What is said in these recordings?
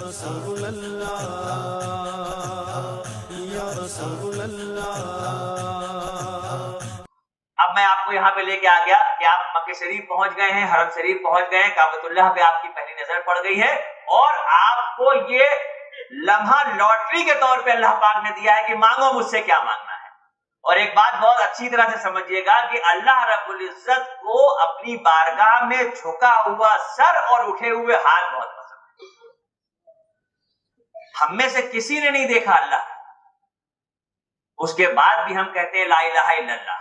رسول اللہ یا رسول اللہ۔ اب میں آپ کو یہاں پہ لے کے آ گیا کہ آپ مکہ شریف پہنچ گئے ہیں، حرم شریف پہنچ گئے ہیں، کعبۃ اللہ پہ آپ کی پہلی نظر پڑ گئی ہے، اور آپ کو یہ لمحہ لاٹری کے طور پہ اللہ پاک نے دیا ہے کہ مانگو مجھ سے کیا مانگنا ہے۔ اور ایک بات بہت اچھی طرح سے سمجھیے گا کہ اللہ رب العزت کو اپنی بارگاہ میں جھکا ہوا سر اور اٹھے ہوئے ہاتھ بہت پسند ہے۔ ہم میں سے کسی نے نہیں دیکھا اللہ، اس کے بعد بھی ہم کہتے ہیں لا الہ الا اللہ۔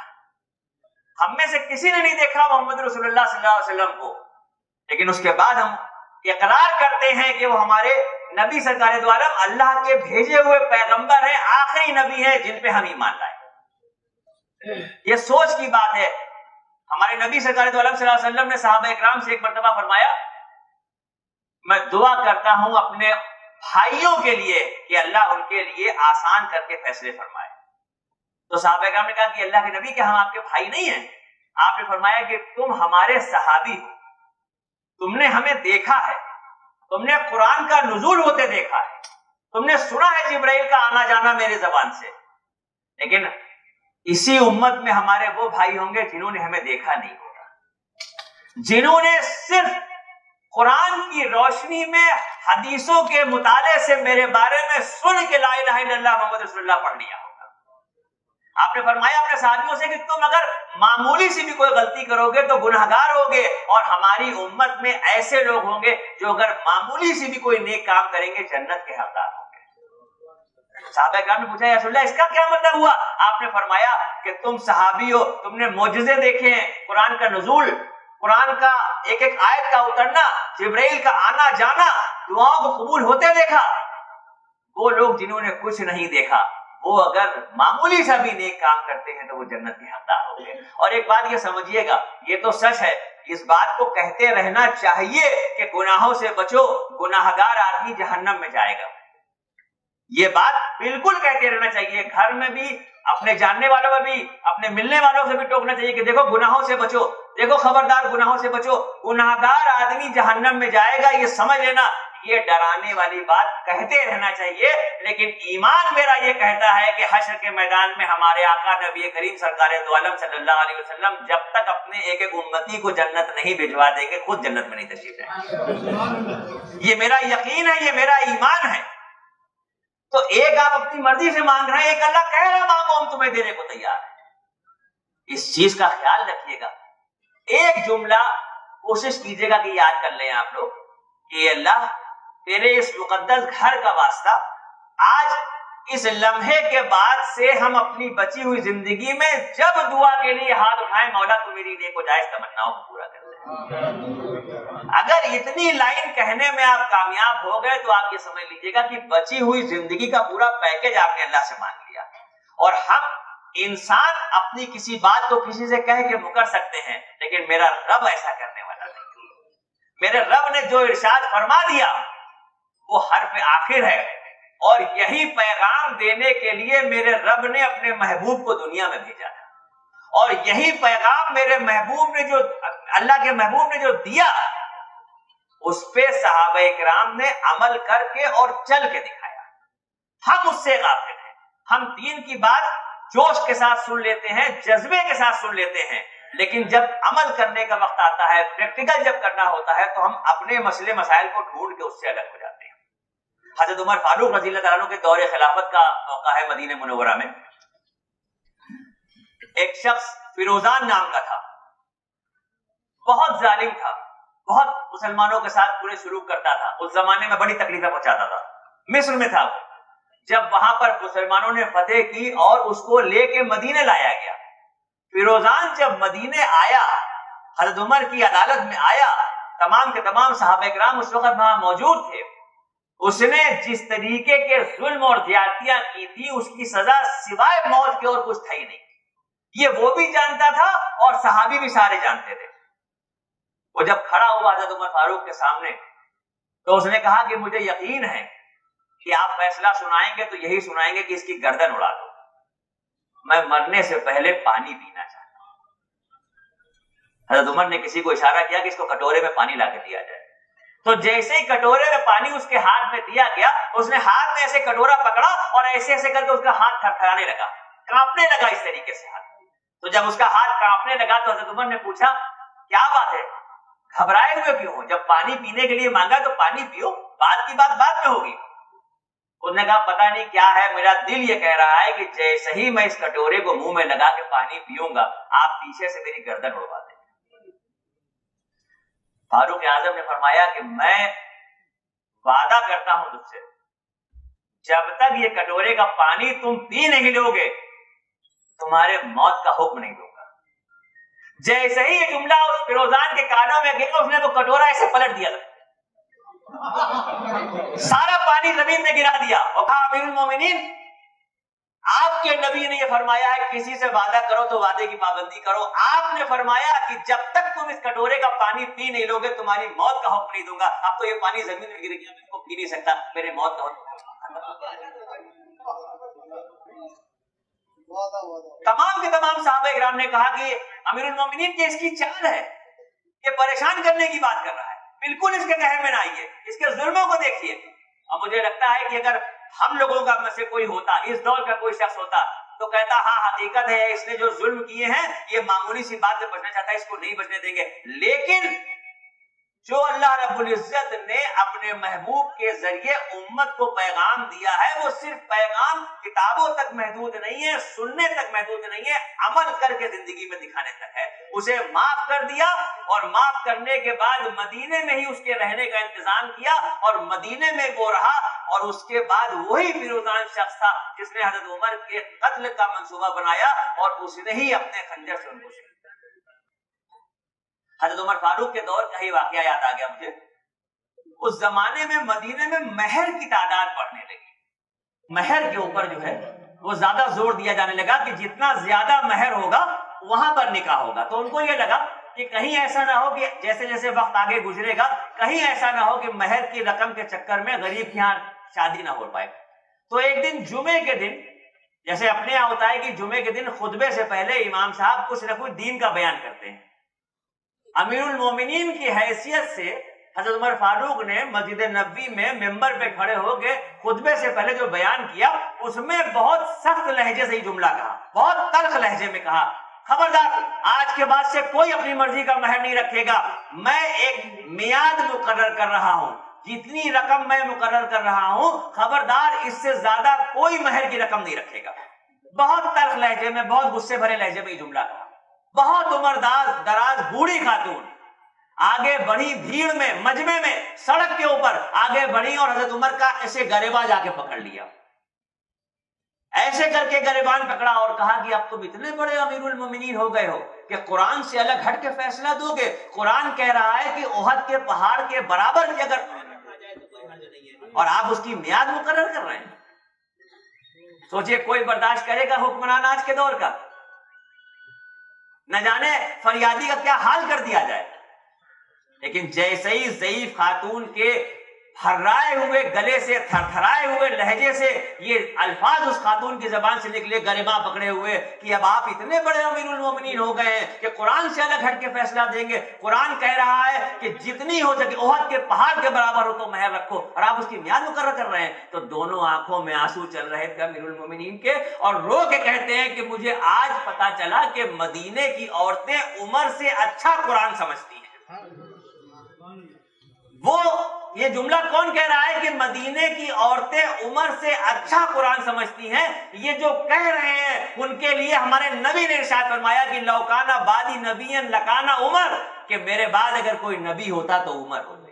ہم میں سے کسی نے نہیں دیکھا محمد رسول اللہ صلی اللہ علیہ وسلم کو، لیکن اس کے بعد ہم اقرار کرتے ہیں کہ وہ ہمارے نبی سرکار دو عالم اللہ کے بھیجے ہوئے پیغمبر ہیں، آخری نبی ہیں جن پہ ہم ایمان لائے۔ یہ سوچ کی بات ہے۔ ہمارے نبی سرکار دو عالم صلی اللہ علیہ وسلم نے صحابہ اکرام سے ایک مرتبہ فرمایا، میں دعا کرتا ہوں اپنے بھائیوں کے لیے کہ اللہ ان کے لیے آسان کر کے فیصلے فرمائے۔ تو صحابہ کرام نے کہا کہ اللہ کے نبی کیا ہم آپ کے بھائی نہیں ہیں؟ آپ نے فرمایا کہ تم ہمارے صحابی ہو، تم نے ہمیں دیکھا ہے، تم نے قرآن کا نزول ہوتے دیکھا ہے، تم نے سنا ہے جبرائیل کا آنا جانا میرے زبان سے، لیکن اسی امت میں ہمارے وہ بھائی ہوں گے جنہوں نے ہمیں دیکھا نہیں ہوگا، جنہوں نے صرف قرآن کی روشنی میں حدیثوں کے مطالعے سے میرے بارے میں سن کے لا الہ الا اللہ محمد رسول اللہ پڑھ لیا ہوگا۔ آپ نے فرمایا اپنے ساتھیوں سے کہ تم اگر معمولی سی بھی کوئی غلطی کرو گے تو گناہگار ہوگے، اور ہماری امت میں ایسے لوگ ہوں گے جو اگر معمولی سی بھی کوئی نیک کام کریں گے جنت کے حقدار ہوں گے۔ صحابہ کرام نے پوچھا یا رسول اللہ اس کا کیا مطلب ہوا؟ آپ نے فرمایا کہ تم صحابی ہو، تم نے معجزے دیکھے ہیں، قرآن کا نزول، قرآن کا ایک ایک آیت کا اترنا، جبرائیل کا آنا جانا، دعاؤں کو قبول ہوتے دیکھا۔ وہ لوگ جنہوں نے کچھ نہیں دیکھا وہ اگر معمولی سا بھی نیک کام کرتے ہیں تو وہ جنت کے حقدار ہوں گے۔ اور ایک بات یہ سمجھیے گا، یہ تو سچ ہے، اس بات کو کہتے رہنا چاہیے کہ گناہوں سے بچو، گناہگار آدمی جہنم میں جائے گا۔ یہ بات بالکل کہتے رہنا چاہیے، گھر میں بھی، اپنے جاننے والوں میں بھی، اپنے ملنے والوں سے بھی ٹوکنا چاہیے کہ دیکھو گناہوں سے بچو، دیکھو خبردار گناہوں سے بچو، گناہگار آدمی جہنم میں جائے گا، یہ سمجھ لینا۔ یہ ڈرانے والی بات کہتے رہنا چاہیے، لیکن ایمان میرا یہ کہتا ہے کہ حشر کے میدان میں ہمارے آقا نبی کریم سرکار دو عالم صلی اللہ علیہ وسلم جب تک اپنے ایک ایک امتی کو جنت نہیں بھجوا دیں گے خود جنت میں نہیں تشریف لائیں گے۔ یہ میرا یقین ہے، یہ میرا ایمان ہے۔ تو ایک آپ اپنی مرضی سے مانگ رہے ہیں، ایک اللہ کہہ رہا مانگو ہم تمہیں دینے کو تیار ہیں۔ اس چیز کا خیال رکھیے گا۔ ایک جملہ کوشش کیجیے گا کہ یاد کر لیں آپ لوگ کہ اللہ تیرے اس مقدس گھر کا واسطہ آج اس لمحے کے بعد سے ہم اپنی بچی ہوئی زندگی میں جب دعا کے لیے ہاتھ اٹھائیں، مولا تو میری نیک و جائز تمناؤں کو پورا کر دے۔ اگر اتنی لائن کہنے میں آپ کامیاب ہو گئے تو آپ یہ سمجھ لیجیے گا کہ بچی ہوئی زندگی کا پورا پیکج آپ نے اللہ سے مانگ لیا۔ اور ہم انسان اپنی کسی بات کو کسی سے کہہ کے مکر سکتے ہیں، لیکن میرا رب ایسا کرنے والا نہیں۔ میرے رب نے جو ارشاد فرما دیا وہ حرف آخر ہے، اور یہی پیغام دینے کے لیے میرے رب نے اپنے محبوب کو دنیا میں بھیجا تھا، اور یہی پیغام میرے محبوب نے جو اللہ کے محبوب نے جو دیا اس پہ صحابہ کرام نے عمل کر کے اور چل کے دکھایا۔ ہم اس سے غافل ہیں۔ ہم دین کی بات جوش کے ساتھ سن لیتے ہیں، جذبے کے ساتھ سن لیتے ہیں، لیکن جب عمل کرنے کا وقت آتا ہے، پریکٹیکل جب کرنا ہوتا ہے تو ہم اپنے مسئلے مسائل کو ڈھونڈ کے اس سے الگ ہو جاتے ہیں۔ حضرت عمر فاروق رضی اللہ تعالیٰ عنہ کے دور خلافت کا موقع ہے مدینہ منورہ میں۔ ایک شخص فیروزان نام کا تھا، بہت ظالم تھا، بہت مسلمانوں کے ساتھ برے سلوک کرتا تھا، اس زمانے میں بڑی تکلیفیں پہنچاتا تھا۔ مصر میں تھا وہ، جب وہاں پر مسلمانوں نے فتح کی اور اس کو لے کے مدینے لایا گیا۔ فیروزان جب مدینے آیا، حضرت عمر کی عدالت میں آیا، تمام کے تمام صحابہ کرام اس وقت وہاں موجود تھے۔ اس نے جس طریقے کے ظلم اور زیادتیاں کی تھی اس کی سزا سوائے موت کے اور کچھ تھا ہی نہیں۔ یہ وہ بھی جانتا تھا اور صحابی بھی سارے جانتے تھے۔ وہ جب کھڑا ہوا حضرت عمر فاروق کے سامنے تو اس نے کہا کہ مجھے یقین ہے کہ آپ فیصلہ سنائیں گے تو یہی سنائیں گے کہ اس کی گردن اڑا دو، میں مرنے سے پہلے پانی پینا چاہتا ہوں۔ حضرت عمر نے کسی کو اشارہ کیا کہ اس کو کٹورے میں پانی لا کے دیا جائے، تو جیسے ہی کٹورے میں پانی اس کے ہاتھ میں دیا گیا, اس نے ہاتھ میں ایسے کٹورا پکڑا اور ایسے ایسے کر کے اس کا ہاتھ تھرتھرانے لگا, کانپنے لگا اس طریقے سے ہاتھ. تو جب اس کا ہاتھ کانپنے لگا تو حضرت عمر نے پوچھا کیا بات ہے, گھبرائے ہوئے کیوں ہو؟ جب پانی پینے کے لیے مانگا تو پانی پیو, بعد کی بات بعد میں ہوگی. انہوں نے کہا پتا نہیں کیا ہے, میرا دل یہ کہہ رہا ہے کہ جیسے ہی میں اس کٹورے کو منہ میں لگا کے پانی پیوں گا آپ پیچھے سے میری گردن اڑوا دیں. فاروق اعظم نے فرمایا کہ میں وعدہ کرتا ہوں تجھ سے, جب تک یہ کٹورے کا پانی تم پی نہیں لو گے تمہارے موت کا حکم نہیں دوں گا. جیسے ہی یہ جملہ اس فیروزان کے کانوں میں گیا اس نے وہ کٹورا ایسے پلٹ دیا, سارا پانی زمین میں گرا دیا اور کہا امیر المومنین آپ کے نبی نے یہ فرمایا ہے کسی سے وعدہ کرو تو وعدے کی پابندی کرو, آپ نے فرمایا کہ جب تک تم اس کٹورے کا پانی پی نہیں لو گے تمہاری موت کا حکم نہیں دوں گا. اب تو یہ پانی زمین میں گر گیا, میں اس کو پی نہیں سکتا, میرے موت کا تمام کے تمام صحابہ کرام نے کہا کہ امیر المومنین کی اس کی چال ہے, یہ پریشان کرنے کی بات کر رہا ہے, بالکل اس کے کہے میں نہ آئیے, اس کے ظلموں کو دیکھیے. اور مجھے لگتا ہے کہ اگر ہم لوگوں کا میں سے کوئی ہوتا, اس دور کا کوئی شخص ہوتا تو کہتا ہاں حقیقت ہے اس نے جو ظلم کیے ہیں یہ معمولی سی بات سے بچنا چاہتا ہے, اس کو نہیں بچنے دیں گے. لیکن جو اللہ رب العزت نے اپنے محبوب کے ذریعے امت کو پیغام دیا ہے وہ صرف پیغام کتابوں تک محدود نہیں ہے, سننے تک محدود نہیں ہے, عمل کر کے زندگی میں دکھانے تک ہے. اسے معاف کر دیا اور معاف کرنے کے بعد مدینے میں ہی اس کے رہنے کا انتظام کیا اور مدینے میں وہ رہا. اور اس کے بعد وہی فیروزان شخص تھا جس نے حضرت عمر کے قتل کا منصوبہ بنایا اور اس نے ہی اپنے خنجر سے ان کو شہید. حضرت عمر فاروق کے دور کا ہی واقعہ یاد آ گیا مجھے. اس زمانے میں مدینے میں مہر کی تعداد بڑھنے لگی, مہر کے اوپر جو ہے وہ زیادہ زور دیا جانے لگا کہ جتنا زیادہ مہر ہوگا وہاں پر نکاح ہوگا. تو ان کو یہ لگا کہ کہیں ایسا نہ ہو کہ جیسے جیسے وقت آگے گزرے گا کہیں ایسا نہ ہو کہ مہر کی رقم کے چکر میں غریب کے یہاں شادی نہ ہو پائے. تو ایک دن جمعے کے دن, جیسے اپنے یہاں ہوتا ہے کہ جمعے کے دن خطبے سے پہلے امام صاحب کچھ نہ کچھ دین کا بیان کرتے ہیں, امیر المومنین کی حیثیت سے حضرت عمر فاروق نے مسجد نبوی میں ممبر پہ کھڑے ہو کے خطبے سے پہلے جو بیان کیا اس میں بہت سخت لہجے سے یہ جملہ کہا, بہت تلخ لہجے میں کہا, خبردار آج کے بعد سے کوئی اپنی مرضی کا مہر نہیں رکھے گا, میں ایک میعاد مقرر کر رہا ہوں, جتنی رقم میں مقرر کر رہا ہوں خبردار اس سے زیادہ کوئی مہر کی رقم نہیں رکھے گا. بہت تلخ لہجے میں, بہت غصے بھرے لہجے میں یہ جملہ کہا. بہت دراز بوڑھی خاتون آگے بڑھی, بھیڑ میں مجمع میں سڑک کے اوپر آگے بڑھی اور حضرت عمر کا ایسے گریباں جا کے پکڑ لیا, ایسے کر کے گریبان پکڑا اور کہا کہ اب تم اتنے بڑے امیر المومنین ہو گئے ہو کہ قرآن سے الگ ہٹ کے فیصلہ دو گے. قرآن کہہ رہا ہے کہ احد کے پہاڑ کے برابر بھی اگر اور آپ اس کی میعاد مقرر کر رہے ہیں. سوچئے کوئی برداشت کرے گا حکمران آج کے دور کا؟ نہ جانے فریادی کا کیا حال کر دیا جائے. لیکن جیسے ہی ضعیف خاتون کے ہرائے ہوئے گلے سے, تھرتھرائے ہوئے لہجے سے یہ الفاظ اس خاتون کی زبان سے نکلے گریباں پکڑے ہوئے کہ اب آپ اتنے بڑے امیر المومنین ہو گئے ہیں کہ قرآن سے الگ ہٹ کے فیصلہ دیں گے. قرآن کہہ رہا ہے کہ جتنی ہو سکے احد کے پہاڑ کے برابر ہو تو مہر رکھو, اور آپ اس کی میعاد مقرر کر رہے ہیں. تو دونوں آنکھوں میں آنسو چل رہے تھے امیر المومنین کے, اور رو کے کہتے ہیں کہ مجھے آج پتا چلا کہ مدینے کی عورتیں عمر سے اچھا قرآن سمجھتی ہیں. وہ یہ جملہ کون کہہ رہا ہے کہ مدینے کی عورتیں عمر سے اچھا قرآن سمجھتی ہیں؟ یہ جو کہہ رہے ہیں ان کے لیے ہمارے نبی نے ارشاد فرمایا کہ لوکانا بادی نبی لکانا عمر, کہ میرے بعد اگر کوئی نبی ہوتا تو عمر ہوتے.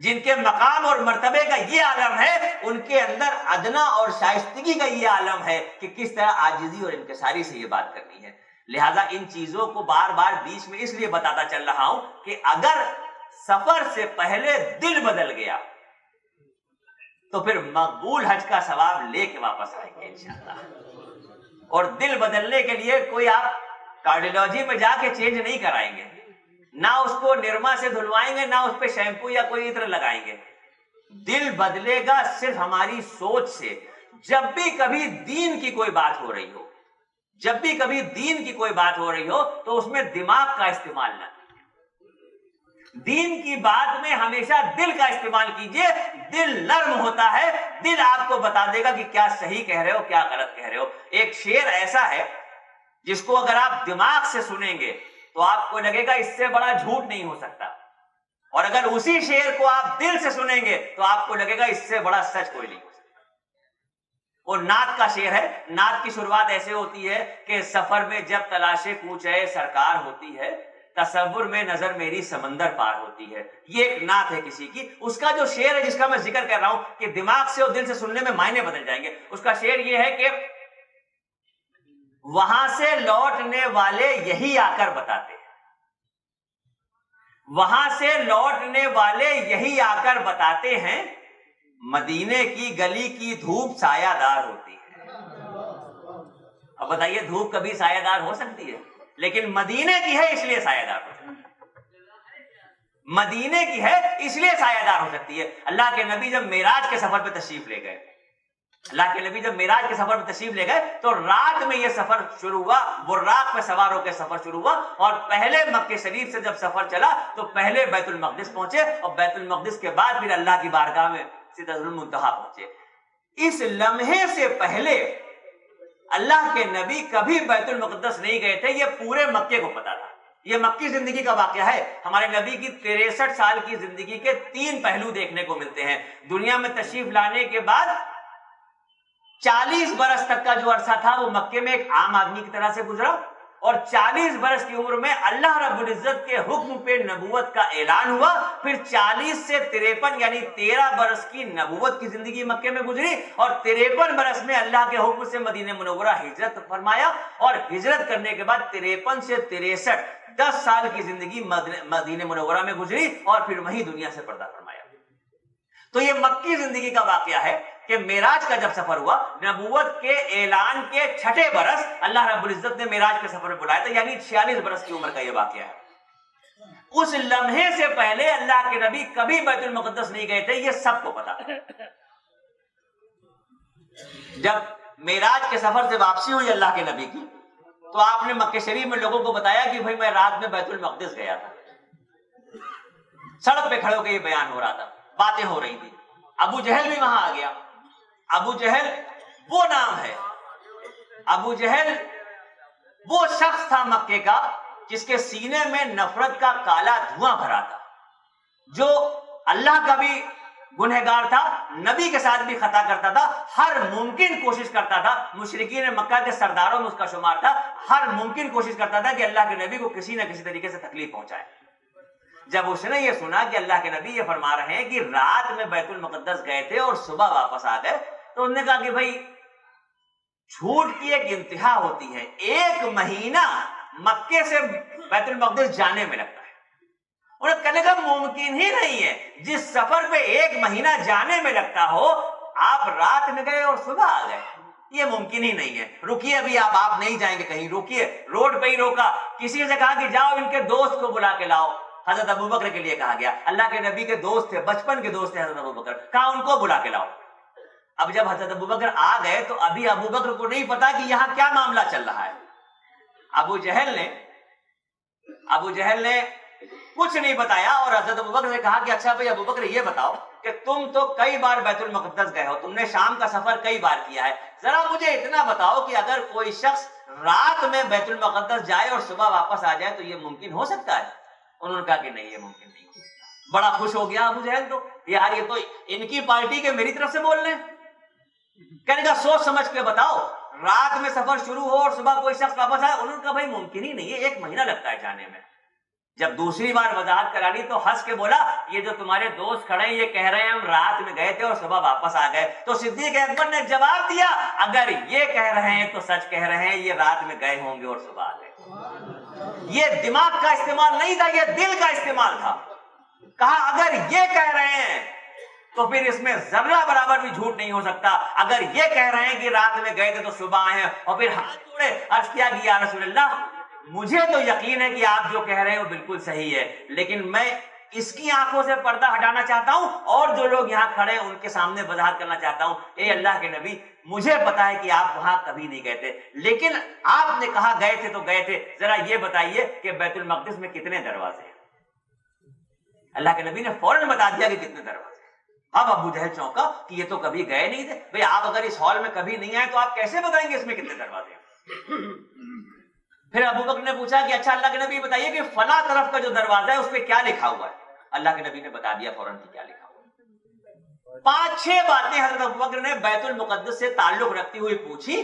جن کے مقام اور مرتبے کا یہ عالم ہے ان کے اندر ادنا اور شائستگی کا یہ عالم ہے کہ کس طرح عاجزی اور انکساری سے یہ بات کرنی ہے. لہذا ان چیزوں کو بار بار بیچ میں اس لیے بتاتا چل رہا ہوں کہ اگر سفر سے پہلے دل بدل گیا تو پھر مقبول حج کا ثواب لے کے واپس آئیں گے انشاءاللہ. اور دل بدلنے کے لیے کوئی آپ کارڈیولوجی میں جا کے چینج نہیں کرائیں گے, نہ اس کو نرما سے دھلوائیں گے, نہ اس پہ شیمپو یا کوئی عطر لگائیں گے. دل بدلے گا صرف ہماری سوچ سے. جب بھی کبھی دین کی کوئی بات ہو رہی ہو, جب بھی کبھی دین کی کوئی بات ہو رہی ہو تو اس میں دماغ کا استعمال نہ. دین کی بات میں ہمیشہ دل کا استعمال کیجئے، دل نرم ہوتا ہے، دل آپ کو بتا دے گا کہ کیا صحیح کہہ رہے ہو کیا غلط کہہ رہے ہو۔ ایک شعر ایسا ہے جس کو اگر آپ دماغ سے سنیں گے تو آپ کو لگے گا اس سے بڑا جھوٹ نہیں ہو سکتا، اور اگر اسی شعر کو آپ دل سے سنیں گے تو آپ کو لگے گا اس سے بڑا سچ کوئی نہیں ہو سکتا۔ وہ نعت کا شعر ہے، نعت کی شروعات ایسے ہوتی ہے کہ سفر میں جب تلاش کوچے سرکار ہوتی ہے، تصور میں نظر میری سمندر پار ہوتی ہے۔ یہ ایک نعت ہے کسی کی، اس کا جو شعر ہے جس کا میں ذکر کر رہا ہوں کہ دماغ سے اور دل سے سننے میں معنی بدل جائیں گے، اس کا شعر یہ ہے کہ وہاں سے لوٹنے والے یہی آ کر بتاتے ہیں، وہاں سے لوٹنے والے یہی آ کر بتاتے ہیں، مدینے کی گلی کی دھوپ سایہ دار ہوتی ہے۔ اب بتائیے دھوپ کبھی سایہ دار ہو سکتی ہے؟ لیکن مدینے کی ہے اس لیے سایہ دار ہو سکتی ہے، مدینے کی ہے اس لیے سایہ دار ہو سکتی ہے۔ اللہ کے نبی جب معراج کے سفر پہ تشریف لے گئے، اللہ کے نبی جب معراج کے سفر پہ تشریف لے گئے تو رات میں یہ سفر شروع ہوا، براق پہ سوار ہو کے سفر شروع ہوا، اور پہلے مکہ شریف سے جب سفر چلا تو پہلے بیت المقدس پہنچے، اور بیت المقدس کے بعد پھر اللہ کی بارگاہ میں سدرۃ المنتہا پہنچے۔ اس لمحے سے پہلے اللہ کے نبی کبھی بیت المقدس نہیں گئے تھے، یہ پورے مکے کو پتا تھا۔ یہ مکی زندگی کا واقعہ ہے۔ ہمارے نبی کی 63 سال کی زندگی کے 3 پہلو دیکھنے کو ملتے ہیں۔ دنیا میں تشریف لانے کے بعد 40 برس تک کا جو عرصہ تھا وہ مکے میں ایک عام آدمی کی طرح سے گزرا، اور 40 برس کی عمر میں اللہ رب العزت کے حکم پہ نبوت کا اعلان ہوا۔ پھر 40 سے 53 یعنی 13 برس کی نبوت کی زندگی مکے میں گزری، اور 53 برس میں اللہ کے حکم سے مدینہ منورہ ہجرت فرمایا، اور ہجرت کرنے کے بعد 53 سے 63 10 سال کی زندگی مدینہ منورہ میں گزری، اور پھر وہیں دنیا سے پردہ فرمایا۔ تو یہ مکی زندگی کا واقعہ ہے کہ معراج کا جب سفر ہوا، نبوت کے اعلان کے 6 برس اللہ رب العزت نے معراج کے سفر میں بلایا تھا، یعنی 46 برس کی عمر کا یہ واقعہ ہے۔ اس لمحے سے پہلے اللہ کے نبی کبھی بیت المقدس نہیں گئے تھے، یہ سب کو پتا۔ جب معراج کے سفر سے واپسی ہوئی اللہ کے نبی کی تو آپ نے مکہ شریف میں لوگوں کو بتایا کہ بھائی میں رات میں بیت المقدس گیا تھا۔ سڑک پہ کھڑے ہو کے یہ بیان ہو رہا تھا، باتیں ہو رہی تھی۔ ابو جہل بھی وہاں آ گیا۔ ابو جہل وہ نام ہے، ابو جہل وہ شخص تھا مکے کا جس کے سینے میں نفرت کا کالا دھواں بھرا تھا، جو اللہ کا بھی گنہگار تھا، نبی کے ساتھ بھی خطا کرتا تھا، ہر ممکن کوشش کرتا تھا، مشرکین مکہ کے سرداروں میں اس کا شمار تھا، ہر ممکن کوشش کرتا تھا کہ اللہ کے نبی کو کسی نہ کسی طریقے سے تکلیف پہنچائے۔ جب اس نے یہ سنا کہ اللہ کے نبی یہ فرما رہے ہیں کہ رات میں بیت المقدس گئے تھے اور صبح واپس آ گئے، تو انہوں نے کہا کہ بھائی جھوٹ کی ایک انتہا ہوتی ہے، 1 مہینہ مکے سے بیت المقدس جانے میں لگتا ہے۔ انہیں کہنے کا ممکن ہی نہیں ہے، جس سفر پہ 1 مہینہ جانے میں لگتا ہو آپ رات میں گئے اور صبح آ گئے، یہ ممکن ہی نہیں ہے۔ رکیے ابھی آپ نہیں جائیں گے کہیں، رکیے۔ روڈ پہ ہی روکا، کسی سے کہا کہ جاؤ ان کے دوست کو بلا کے لاؤ۔ حضرت ابوبکر کے لیے کہا گیا، اللہ کے نبی کے دوست تھے، بچپن کے دوست تھے حضرت ابوبکر، کہا ان کو بلا کے لاؤ۔ اب جب حضرت ابوبکر آ گئے تو ابھی ابوبکر کو نہیں پتا کہ یہاں کیا معاملہ چل رہا ہے۔ ابو جہل نے کچھ نہیں بتایا، اور حضرت ابوبکر نے کہا کہ اچھا بھائی ابوبکر یہ بتاؤ کہ تم تو کئی بار بیت المقدس گئے ہو، تم نے شام کا سفر کئی بار کیا ہے، ذرا مجھے اتنا بتاؤ کہ اگر کوئی شخص رات میں بیت المقدس جائے اور صبح واپس آ جائے تو یہ ممکن ہو سکتا ہے؟ انہوں نے کہا کہ نہیں، یہ ممکن نہیں ہو سکتا۔ بڑا خوش ہو گیا ابو جہل، تو یار یہ تو ان کی پارٹی کے میری طرف سے بول رہے ہیں۔ کہنے کا سوچ سمجھ کے بتاؤ، رات میں سفر شروع ہو اور صبح کوئی شخص واپس آئے۔ انہوں نے کہا بھائی ممکن ہی نہیں ہے، 1 مہینہ لگتا ہے جانے میں۔ جب دوسری بار وضاحت کرانی تو ہنس کے بولا، یہ جو تمہارے دوست کھڑے ہیں یہ کہہ رہے ہیں ہم رات میں گئے تھے اور صبح واپس آ گئے۔ تو صدیق اکبر نے جواب دیا، اگر یہ کہہ رہے ہیں تو سچ کہہ رہے ہیں، یہ رات میں گئے ہوں گے اور صبح آ گئے۔ یہ دماغ کا استعمال نہیں تھا، یہ دل کا استعمال تھا۔ کہا اگر یہ کہہ رہے ہیں تو پھر اس میں ذرہ برابر بھی جھوٹ نہیں ہو سکتا۔ اگر یہ کہہ رہے ہیں کہ رات میں گئے تھے تو صبح آئے ہیں، اور پھر ہاتھ جوڑے عرض کیا کہ یا رسول اللہ مجھے تو یقین ہے کہ آپ جو کہہ رہے ہیں وہ بالکل صحیح ہے، لیکن میں اس کی آنکھوں سے پردہ ہٹانا چاہتا ہوں اور جو لوگ یہاں کھڑے ہیں ان کے سامنے وضاحت کرنا چاہتا ہوں، اے اللہ کے نبی مجھے پتا ہے کہ آپ وہاں کبھی نہیں گئے تھے، لیکن آپ نے کہا گئے تھے تو گئے تھے، ذرا یہ بتائیے کہ بیت المقدس میں کتنے دروازے ہیں؟ اللہ کے نبی نے فوراً بتا دیا کہ کتنے دروازے. اب ابو جہل چونکا کہ یہ تو کبھی گئے نہیں تھے. بھئی آپ اگر اس ہال میں کبھی نہیں آئے تو آپ کیسے بتائیں گے اس میں کتنے دروازے ہیں؟ پھر ابو بکر نے پوچھا کہ اچھا اللہ کے نبی بتائیے کہ فلاں طرف کا جو دروازہ ہے اس پہ کیا لکھا ہوا ہے؟ اللہ کے نبی نے بتا دیا فوراً کہ کیا لکھا ہوا ہے. 5-6 باتیں حضرت ابوبکر نے بیت المقدس سے تعلق رکھتی ہوئی پوچھی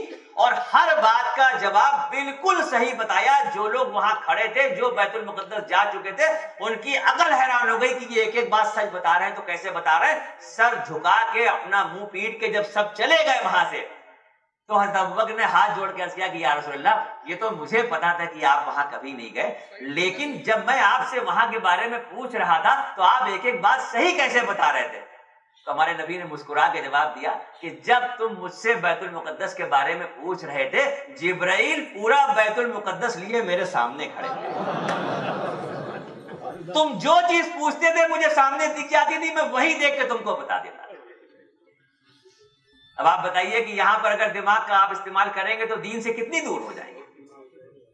اور ہر بات کا جواب بالکل صحیح بتایا. جو لوگ وہاں کھڑے تھے, جو بیت المقدس جا چکے تھے, ان کی عقل حیران ہو گئی کہ یہ ایک ایک بات سچ بتا رہے ہیں تو کیسے بتا رہے ہیں. سر جھکا کے اپنا منہ پیٹ کے جب سب چلے گئے وہاں سے تو حضرت ابوبکر نے ہاتھ جوڑ کے عرض کیا کہ یا رسول اللہ, یہ تو مجھے پتا تھا کہ آپ وہاں کبھی نہیں گئے, لیکن جب میں آپ سے وہاں کے بارے میں پوچھ رہا تھا تو آپ ایک ایک بات صحیح کیسے بتا رہے تھے؟ تو ہمارے نبی نے مسکرا کے جواب دیا کہ جب تم مجھ سے بیت المقدس کے بارے میں پوچھ رہے تھے, جبرائیل پورا بیت المقدس لیے میرے سامنے کھڑے تھے. تم جو چیز پوچھتے تھے مجھے سامنے دکھ جاتی تھی, میں وہی دیکھ کے تم کو بتا دیتا. اب آپ بتائیے کہ یہاں پر اگر دماغ کا آپ استعمال کریں گے تو دین سے کتنی دور ہو جائیں گے.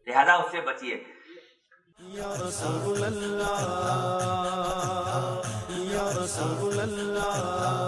لہذا اس سے بچیے. یا رسول اللہ یا رسول اللہ